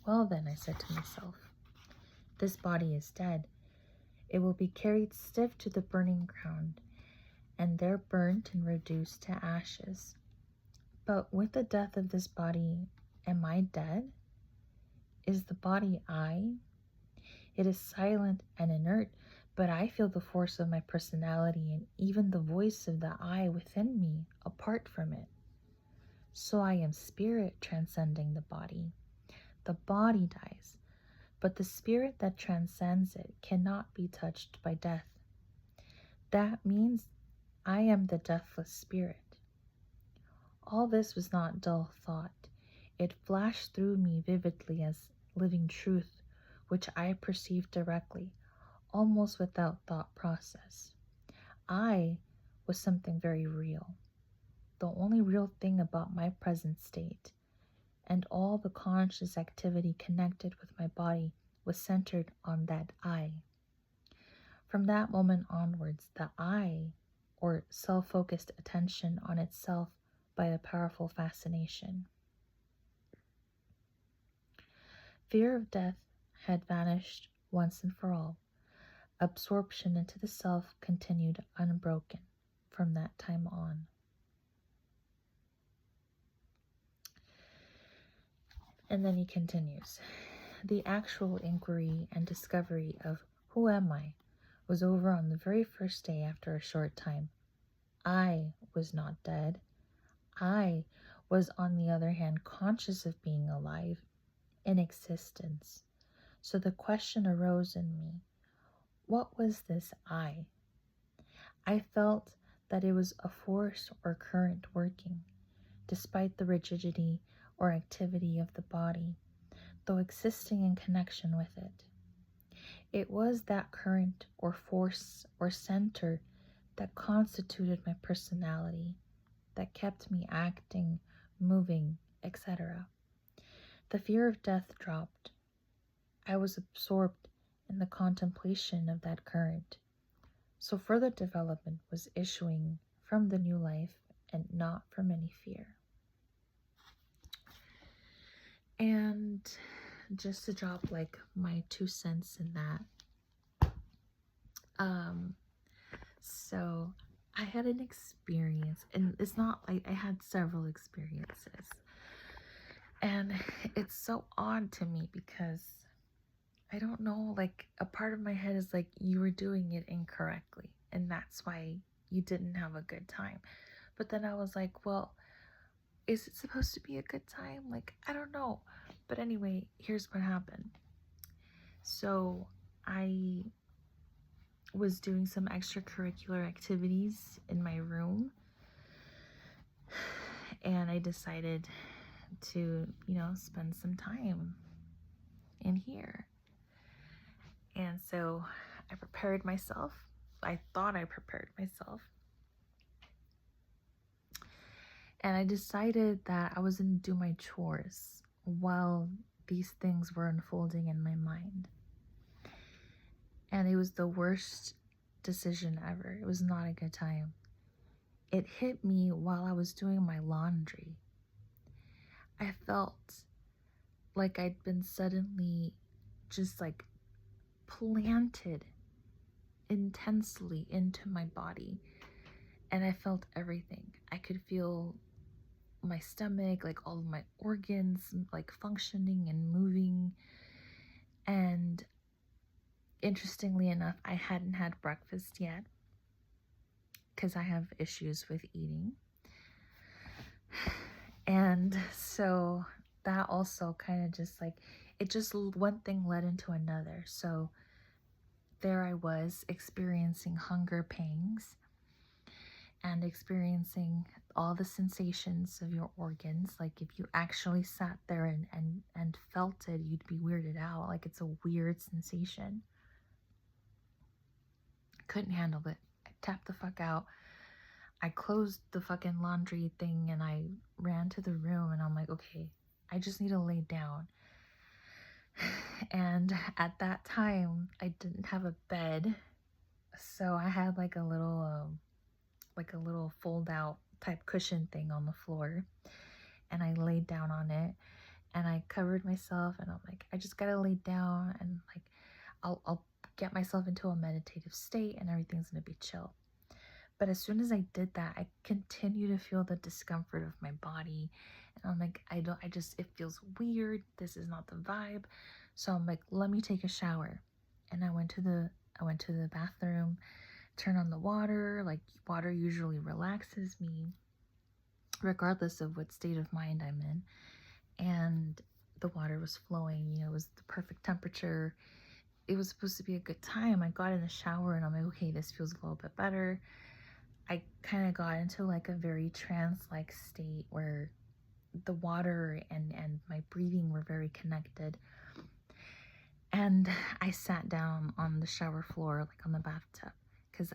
Well then, I said to myself, this body is dead. It will be carried stiff to the burning ground, and there burnt and reduced to ashes. But with the death of this body, am I dead? Is the body I? It is silent and inert, but I feel the force of my personality and even the voice of the I within me apart from it. So I am spirit transcending the body. The body dies, but the spirit that transcends it cannot be touched by death. That means I am the deathless spirit. All this was not dull thought. It flashed through me vividly as living truth, which I perceived directly, almost without thought process. I was something very real, the only real thing about my present state, and all the conscious activity connected with my body was centered on that I. From that moment onwards, the I, or self-focused attention on itself by a powerful fascination. Fear of death had vanished once and for all. Absorption into the self continued unbroken from that time on. And then he continues. The actual inquiry and discovery of who am I was over on the very first day after a short time. I was not dead. I was, on the other hand, conscious of being alive, in existence. So the question arose in me, what was this I? I felt that it was a force or current working, despite the rigidity or activity of the body, though existing in connection with it. It was that current or force or center that constituted my personality, that kept me acting, moving, etc. The fear of death dropped. I was absorbed in the contemplation of that current. So further development was issuing from the new life and not from any fear. And just to drop like my 2 cents in that. So I had an experience, and it's not like I had several experiences. And it's so odd to me because I don't know, like a part of my head is like, you were doing it incorrectly and that's why you didn't have a good time. But then I was like, well, is it supposed to be a good time? Like, I don't know. But anyway, here's what happened. So I was doing some extracurricular activities in my room, and I decided to, spend some time in here. And so I prepared myself. I thought I prepared myself. And I decided that I was going to do my chores while these things were unfolding in my mind. And it was the worst decision ever. It was not a good time. It hit me while I was doing my laundry. I felt like I'd been suddenly just like planted intensely into my body. And I felt everything. I could feel my stomach, like all of my organs, like functioning and moving. And interestingly enough, I hadn't had breakfast yet because I have issues with eating. And so that also kind of just like, it just one thing led into another. So there I was experiencing hunger pangs and experiencing all the sensations of your organs. Like if you actually sat there and felt it, you'd be weirded out. Like it's a weird sensation. Couldn't handle it. I tapped the fuck out. I closed the fucking laundry thing and I ran to the room and I'm like, okay, I just need to lay down. And at that time, I didn't have a bed. So I had like a little fold out type cushion thing on the floor. And I laid down on it and I covered myself, and I'm like, I just gotta lay down, and like I'll get myself into a meditative state and everything's gonna be chill. But as soon as I did that, I continue to feel the discomfort of my body. And I'm like, it feels weird. This is not the vibe. So I'm like, let me take a shower. And I went to the bathroom, turn on the water. Like, water usually relaxes me, regardless of what state of mind I'm in. And the water was flowing, it was the perfect temperature. It was supposed to be a good time. I got in the shower and I'm like, okay, this feels a little bit better. I kind of got into like a very trance-like state where the water and my breathing were very connected. And I sat down on the shower floor, like on the bathtub, because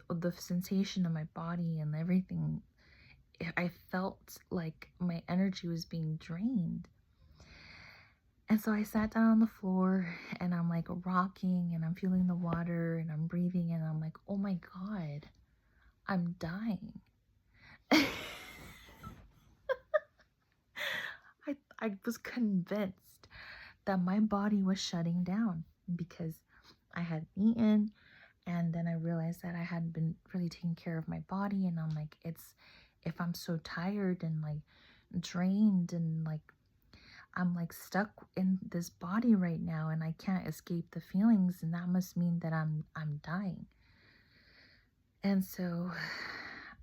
the sensation of my body and everything, I felt like my energy was being drained. And so I sat down on the floor and I'm like rocking and I'm feeling the water and I'm breathing and I'm like, oh my God, I'm dying. I was convinced that my body was shutting down because I had eaten, and then I realized that I hadn't been really taking care of my body, and I'm like, if I'm so tired and like drained and like I'm like stuck in this body right now and I can't escape the feelings, and that must mean that I'm dying. And so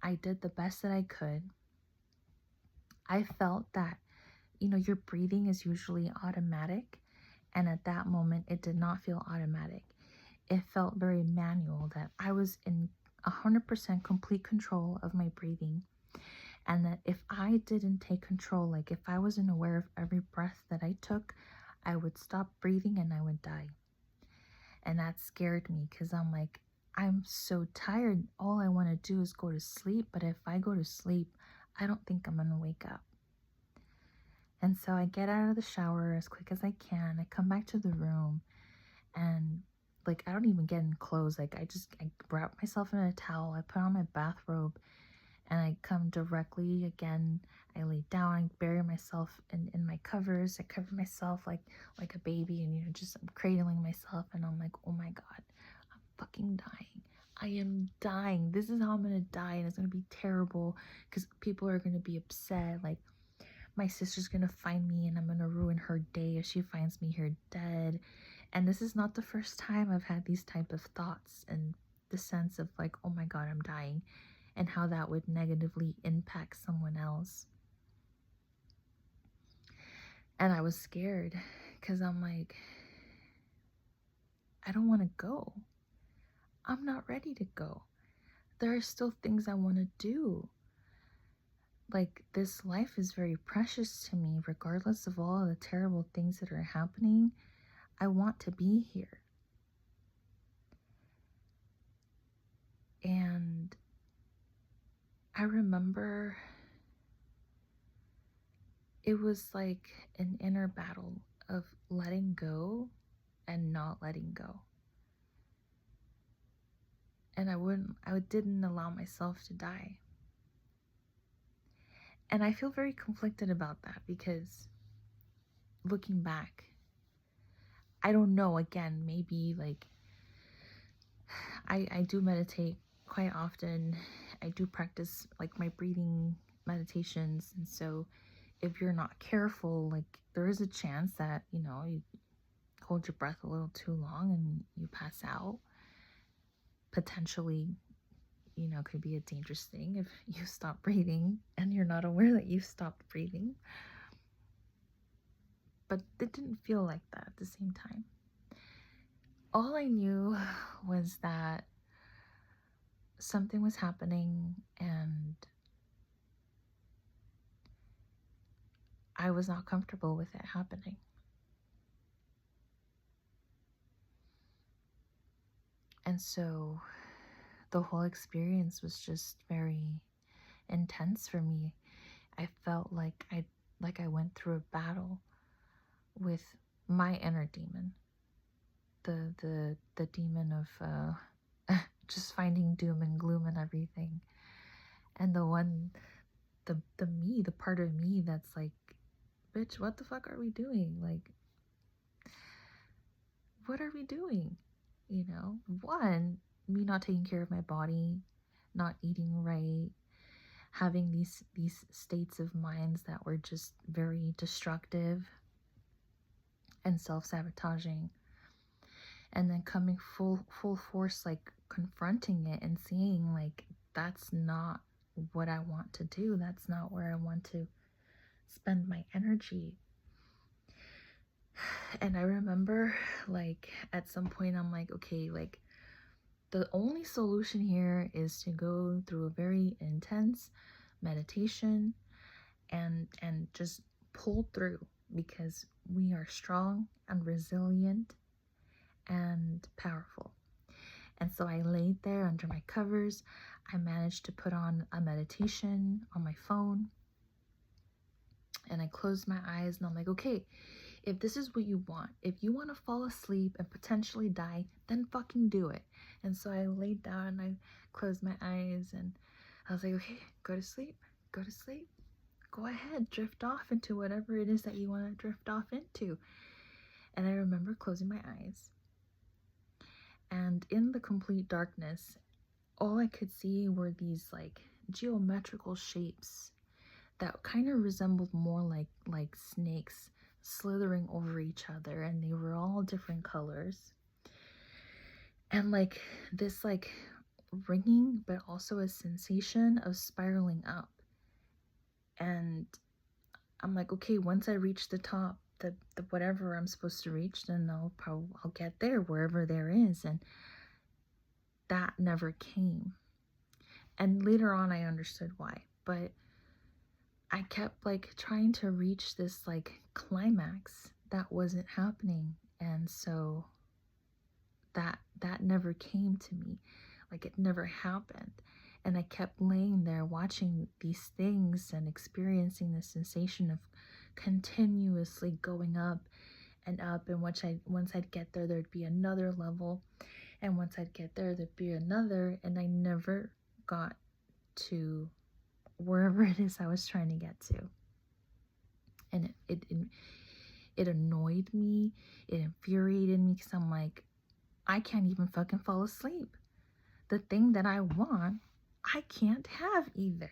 I did the best that I could. I felt that, your breathing is usually automatic, and at that moment it did not feel automatic. It felt very manual, that I was in 100% complete control of my breathing, and that if I didn't take control, like if I wasn't aware of every breath that I took, I would stop breathing and I would die. And that scared me because I'm like, I'm so tired. All I want to do is go to sleep. But if I go to sleep, I don't think I'm going to wake up. And so I get out of the shower as quick as I can. I come back to the room and like I don't even get in clothes. Like I wrap myself in a towel. I put on my bathrobe and I come directly again. I lay down, I bury myself in my covers. I cover myself like a baby, and just I'm cradling myself, and I'm like, oh my God, I'm fucking dying. I am dying. This is how I'm gonna die, and it's gonna be terrible because people are gonna be upset. Like my sister's gonna find me and I'm gonna ruin her day if she finds me here dead. And this is not the first time I've had these type of thoughts, and the sense of like, oh my God, I'm dying, and how that would negatively impact someone else. And I was scared because I'm like, I don't want to go. I'm not ready to go. There are still things I want to do. Like, this life is very precious to me, regardless of all the terrible things that are happening. I want to be here. And I remember it was like an inner battle of letting go and not letting go. And I didn't allow myself to die. And I feel very conflicted about that because looking back, I don't know, again, maybe like I do meditate quite often. I do practice like my breathing meditations. And so if you're not careful, like there is a chance that, you hold your breath a little too long and you pass out. Potentially, could be a dangerous thing if you stop breathing and you're not aware that you've stopped breathing. But it didn't feel like that at the same time. All I knew was that something was happening and I was not comfortable with it happening. And so the whole experience was just very intense for me. I felt like I went through a battle with my inner demon. The demon of just finding doom and gloom and everything. And the part of me that's like bitch, what the fuck are we doing? Like, what are we doing? You know, one, me not taking care of my body, not eating right, having these states of minds that were just very destructive and self-sabotaging, and then coming full force, like confronting it and seeing like that's not what I want to do, that's not where I want to spend my energy. And I remember, like, at some point I'm like, okay, like, the only solution here is to go through a very intense meditation and just pull through, because we are strong and resilient and powerful. And so I laid there under my covers. I managed to put on a meditation on my phone, and I closed my eyes, and I'm like, okay, if this is what you want, if you want to fall asleep and potentially die, then fucking do it. And so I laid down and I closed my eyes, and I was like, okay, go to sleep, go to sleep. Go ahead, drift off into whatever it is that you want to drift off into. And I remember closing my eyes. And in the complete darkness, all I could see were these like geometrical shapes that kind of resembled more like snakes slithering over each other, and they were all different colors. And like this like ringing, but also a sensation of spiraling up. And I'm like, okay, once I reach the top, the whatever I'm supposed to reach, then I'll get there, wherever there is. And that never came. And later on I understood why, but I kept like trying to reach this like climax that wasn't happening. And so that never came to me. Like, it never happened. And I kept laying there watching these things and experiencing the sensation of continuously going up and up. And once I'd get there, there'd be another level. And once I'd get there, there'd be another. And I never got to wherever it is I was trying to get to. And it annoyed me. It infuriated me, because I'm like, I can't even fucking fall asleep. The thing that I want, I can't have either.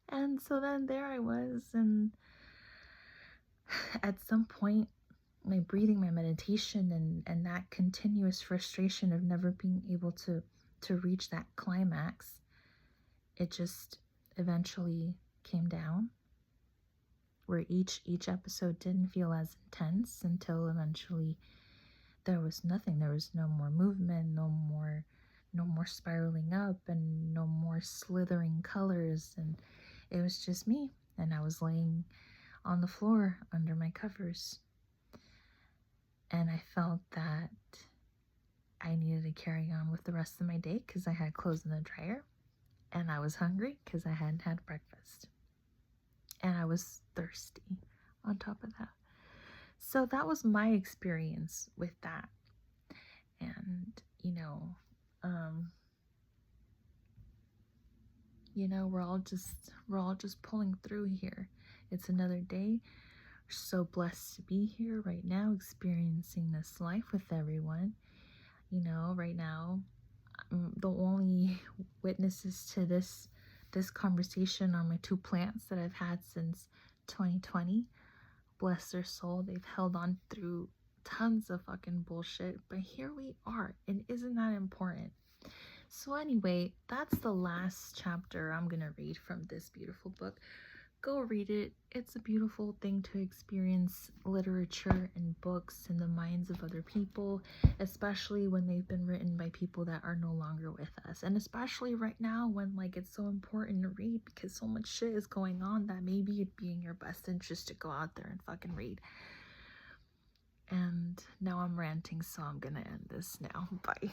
And so then there I was, and at some point, my breathing, my meditation, and that continuous frustration of never being able to reach that climax, it just eventually came down, where each episode didn't feel as intense until eventually there was nothing. There was no more movement, no more spiraling up, and no more slithering colors, and it was just me. And I was laying on the floor under my covers, and I felt that I needed to carry on with the rest of my day, because I had clothes in the dryer, and I was hungry because I hadn't had breakfast, and I was thirsty on top of that. So that was my experience with that. And we're all just pulling through here. It's another day. We're so blessed to be here right now, experiencing this life with everyone. Right now, the only witnesses to this conversation are my two plants that I've had since 2020. Bless their soul, they've held on through tons of fucking bullshit, but here we are, and isn't that important? So anyway, that's the last chapter I'm gonna read from this beautiful book. Go read it. It's a beautiful thing to experience literature and books in the minds of other people, especially when they've been written by people that are no longer with us. And especially right now, when like it's so important to read, because so much shit is going on that maybe it'd be in your best interest to go out there and fucking read. And now I'm ranting, so I'm gonna end this now. Bye.